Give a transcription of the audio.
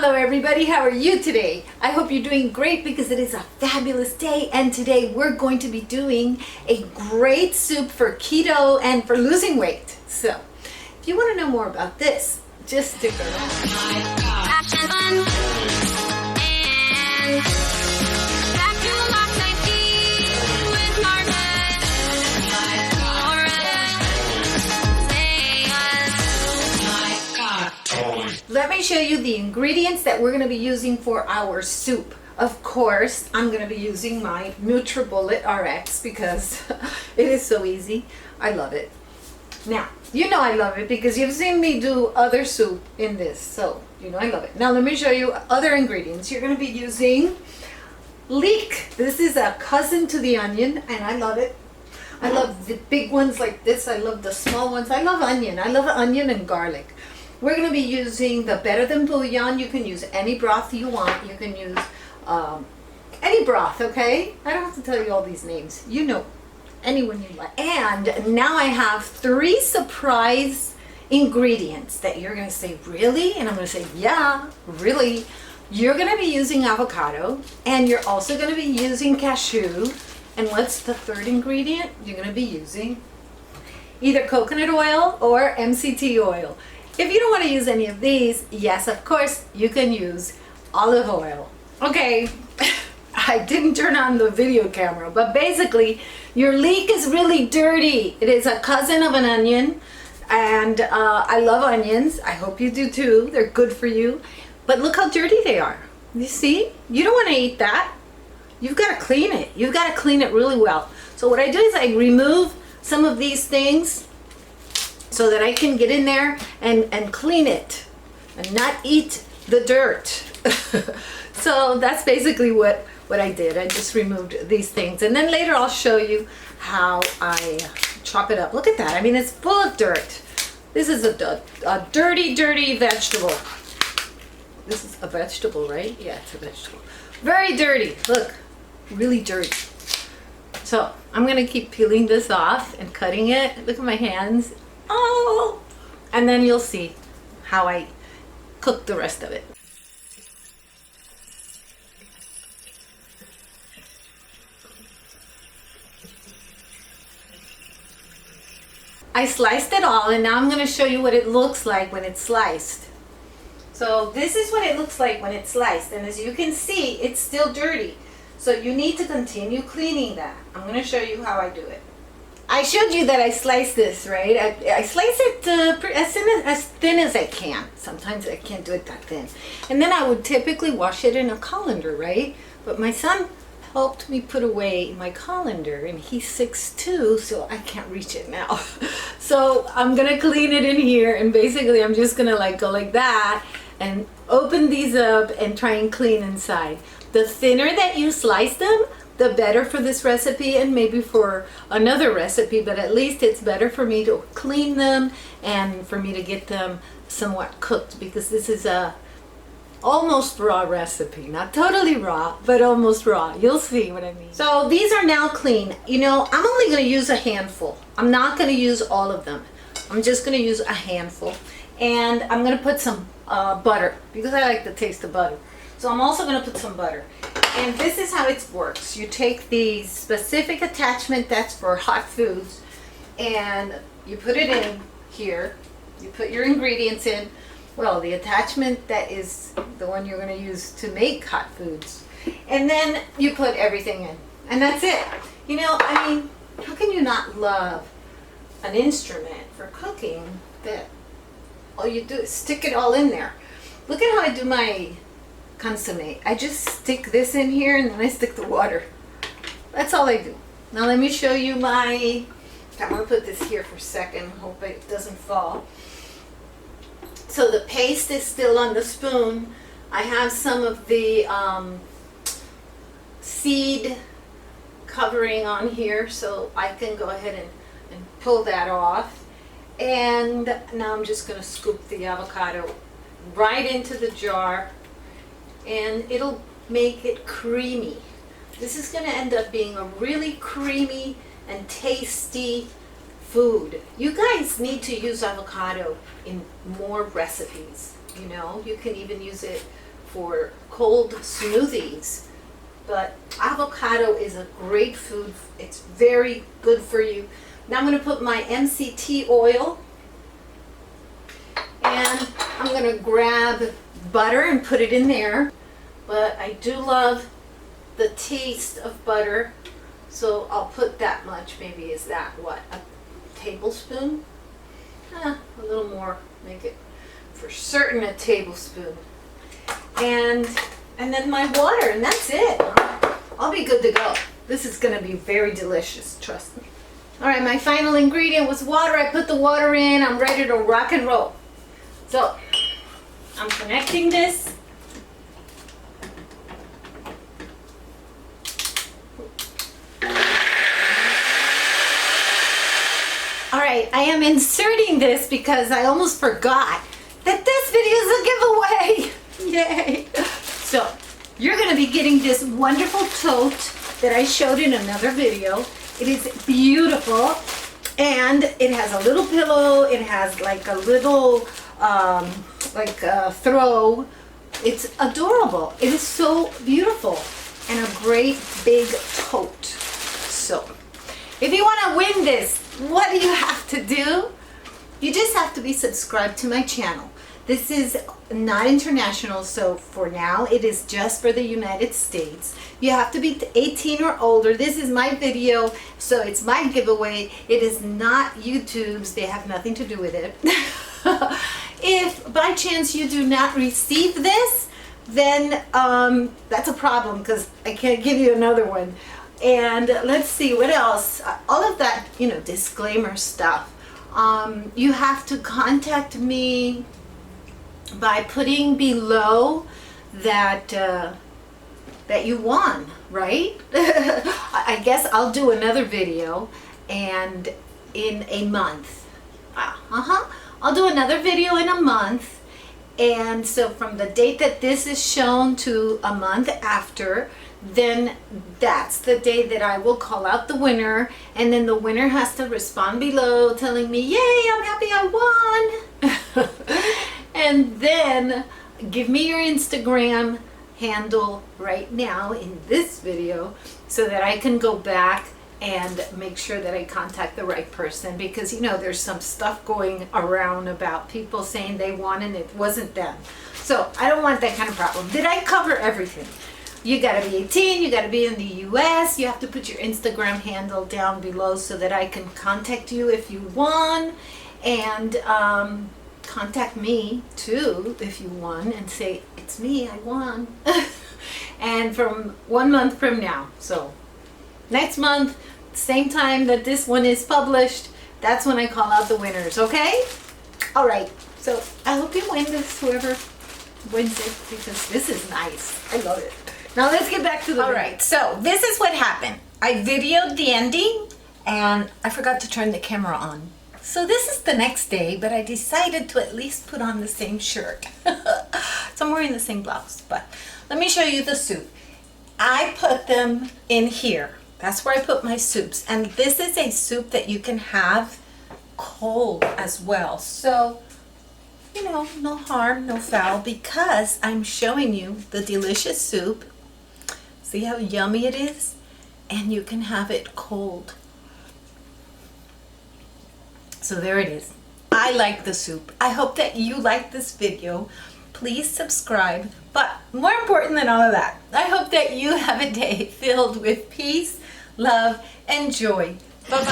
Hello everybody, how are you today? I hope you're doing great because it is a fabulous day, and today we're going to be doing a great soup for keto and for losing weight. So if you want to know more about this, just stick around. Let me show you the ingredients that we're going to be using for our soup. Of course, I'm going to be using my NutriBullet Rx because it is so easy. I love it. Now, you know I love it because you've seen me do other soup in this, so you know I love it. Now let me show you other ingredients. You're going to be using Leek. This is a cousin to the onion, and I love it. I love the big ones like this. I love the small ones. I love onion. I love onion and garlic. We're going to be using the Better Than Bouillon. You can use any broth you want. You can use any broth, okay? I don't have to tell you all these names. You know, anyone you like. And now I have 3 surprise ingredients that you're going to say, really? And I'm going to say, yeah, really. You're going to be using avocado, and you're also going to be using cashew. And what's the 3rd ingredient? You're going to be using either coconut oil or MCT oil. If you don't want to use any of these, yes, of course, you can use olive oil. Okay, I didn't turn on the video camera, but basically, your leek is really dirty. It is a cousin of an onion, and I love onions. I hope you do too. They're good for you. But look how dirty they are. You see? You don't want to eat that. You've got to clean it. You've got to clean it really well. So what I do is I remove some of these things so that I can get in there and clean it and not eat the dirt. So that's basically what I did. I just removed these things, and then later I'll show you how I chop it up. Look at that. I mean, it's full of dirt. This is a dirty, dirty vegetable. This is a vegetable, right? Yeah, it's a vegetable. Very dirty. Look, really dirty. So I'm gonna keep peeling this off and cutting it. Look at my hands. Oh, and then you'll see how I cook the rest of it. I sliced it all, and now I'm going to show you what it looks like when it's sliced. So this is what it looks like when it's sliced, and as you can see, it's still dirty. So you need to continue cleaning that. I'm going to show you how I do it. I showed you that I slice this, right? I slice it as thin as I can. Sometimes I can't do it that thin. And then I would typically wash it in a colander, right? But my son helped me put away my colander, and he's 6'2", so I can't reach it now. So I'm gonna clean it in here, and basically I'm just gonna go like that and open these up and try and clean inside. The thinner that you slice them, the better for this recipe and maybe for another recipe, but at least it's better for me to clean them and for me to get them somewhat cooked, because this is a almost raw recipe. Not totally raw, but almost raw. You'll see what I mean. So these are now clean. You know, I'm only going to use a handful. I'm not going to use all of them. I'm just going to use a handful. And I'm going to put some butter, because I like the taste of butter. So I'm also going to put some butter. And this is how it works. You take the specific attachment that's for hot foods, and you put it in here. You put your ingredients in. Well, the attachment that is the one you're going to use to make hot foods. And then you put everything in. And that's it. You know, I mean, how can you not love an instrument for cooking that all you do is stick it all in there? Look at how I do my consomme. I just stick this in here, and then I stick the water. That's all I do. Now let me show you my, I'm going to put this here for a second. Hope it doesn't fall. So the paste is still on the spoon. I have some of the seed covering on here, so I can go ahead and pull that off. And now I'm just going to scoop the avocado right into the jar, and it'll make it creamy. This is going to end up being a really creamy and tasty food. You guys need to use avocado in more recipes. You know, you can even use it for cold smoothies. But avocado is a great food. It's very good for you. Now I'm going to put my MCT oil, and I'm going to grab butter and put it in there. But I do love the taste of butter, so I'll put that much. Maybe is that what, a tablespoon? A little more, make it for certain a tablespoon. And then my water, and that's it. I'll be good to go. This is going to be very delicious, trust me. All right, my final ingredient was water. I put the water in. I'm ready to rock and roll. So I'm connecting this. All right, I am inserting this because I almost forgot that this video is a giveaway. Yay. So you're going to be getting this wonderful tote that I showed in another video. It is beautiful, and it has a little pillow. It has like a little throw. It's adorable. It is so beautiful and a great big tote. So if you want to win this, what do you have to do? You just have to be subscribed to my channel. This is not international, so for now it is just for the United States. You have to be 18 or older. This is my video, so it's my giveaway. It is not YouTube's. They have nothing to do with it. If by chance you do not receive this, then that's a problem because I can't give you another one. And let's see what else. All of that, disclaimer stuff. You have to contact me by putting below that that you won, right? I guess I'll do another video, and in a month. I'll do another video in a month, and so from the date that this is shown to a month after, then that's the day that I will call out the winner, and then the winner has to respond below telling me, yay, I'm happy I won. And then give me your Instagram handle right now in this video so that I can go back and make sure that I contact the right person, because there's some stuff going around about people saying they won and it wasn't them. So I don't want that kind of problem. Did I cover everything? You gotta be 18, you gotta be in the US, you have to put your Instagram handle down below so that I can contact you if you won, and contact me too if you won and say, it's me, I won. And from 1 month from now, so next month, same time that this one is published, that's when I call out the winners, okay? All right, so I hope you win this, whoever wins it, because this is nice. I love it. Now let's get back to the video. All right, so this is what happened. I videoed the ending and I forgot to turn the camera on. So this is the next day, but I decided to at least put on the same shirt. So I'm wearing the same blouse, but let me show you the soup. I put them in here. That's where I put my soups. And this is a soup that you can have cold as well. So, no harm, no foul, because I'm showing you the delicious soup. See how yummy it is? And you can have it cold. So there it is. I like the soup. I hope that you like this video. Please subscribe. But more important than all of that, I hope that you have a day filled with peace, love, and joy. Bye-bye.